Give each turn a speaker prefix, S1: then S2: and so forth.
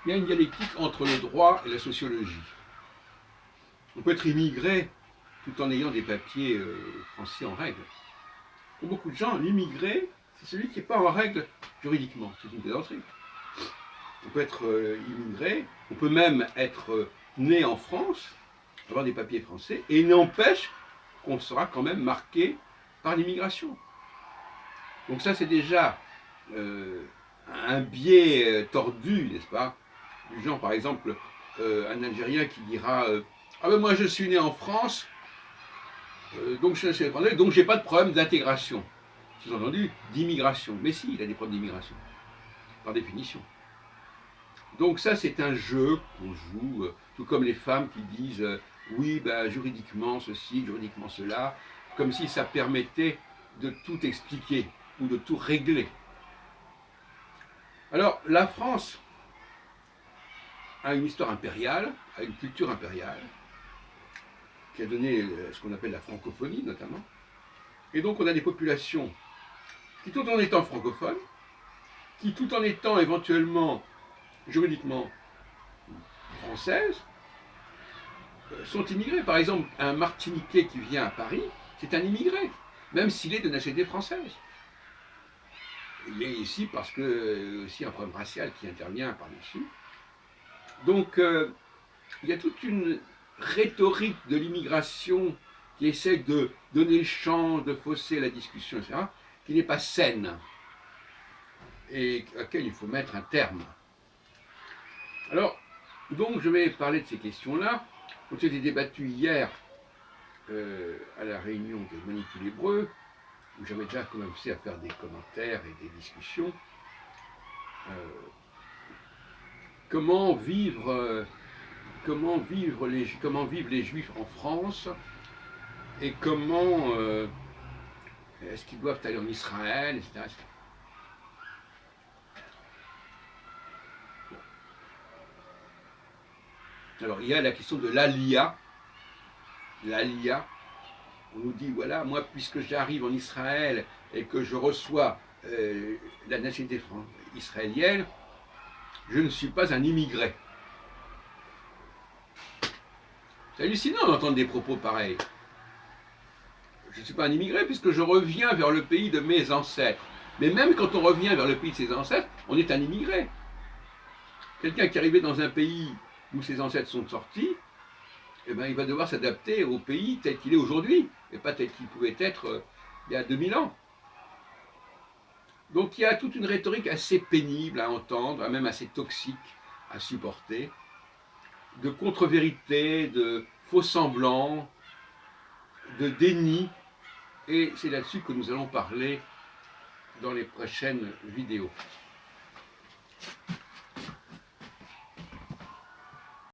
S1: il y a une dialectique entre le droit et la sociologie. On peut être immigré tout en ayant des papiers français en règle. Pour beaucoup de gens, l'immigré, c'est celui qui n'est pas en règle juridiquement. C'est une plaisanterie. On peut être immigré, on peut même être né en France, avoir des papiers français, et il n'empêche qu'on sera quand même marqué par l'immigration. Donc ça, c'est déjà un biais tordu, n'est-ce pas? Du genre, par exemple, un Algérien qui dira ah ben moi je suis né en France, donc je suis français, donc j'ai pas de problème d'intégration. Sous-entendu, d'immigration. Mais si, il a des problèmes d'immigration, par définition. Donc ça, c'est un jeu qu'on joue, tout comme les femmes qui disent oui, ben, juridiquement ceci, juridiquement cela, comme si ça permettait de tout expliquer ou de tout régler. Alors, la France a une histoire impériale, a une culture impériale, qui a donné ce qu'on appelle la francophonie notamment. Et donc on a des populations qui, tout en étant francophones, qui, tout en étant éventuellement juridiquement françaises, sont immigrées. Par exemple, un Martiniquais qui vient à Paris, c'est un immigré, même s'il est de nationalité française. Il est ici parce que aussi un problème racial qui intervient par-dessus. Donc il y a toute une rhétorique de l'immigration qui essaie de donner le champ, de fausser la discussion, etc., qui n'est pas saine et à laquelle il faut mettre un terme. Alors, donc je vais parler de ces questions-là. On s'était débattu hier à la réunion de Manitou l'Hébreu, où j'avais déjà commencé à faire des commentaires et des discussions. Comment vivent les Juifs en France et comment est-ce qu'ils doivent aller en Israël, etc. Alors il y a la question de l'Aliyah. L'Aliyah, on nous dit voilà, moi puisque j'arrive en Israël et que je reçois la nationalité israélienne, je ne suis pas un immigré. C'est hallucinant d'entendre des propos pareils. Je ne suis pas un immigré puisque je reviens vers le pays de mes ancêtres. Mais même quand on revient vers le pays de ses ancêtres, on est un immigré. Quelqu'un qui est arrivé dans un pays où ses ancêtres sont sortis, eh ben, il va devoir s'adapter au pays tel qu'il est aujourd'hui, et pas tel qu'il pouvait être il y a 2000 ans. Donc il y a toute une rhétorique assez pénible à entendre, même assez toxique à supporter, de contre-vérité, de faux semblants, de déni, et c'est là-dessus que nous allons parler dans les prochaines vidéos.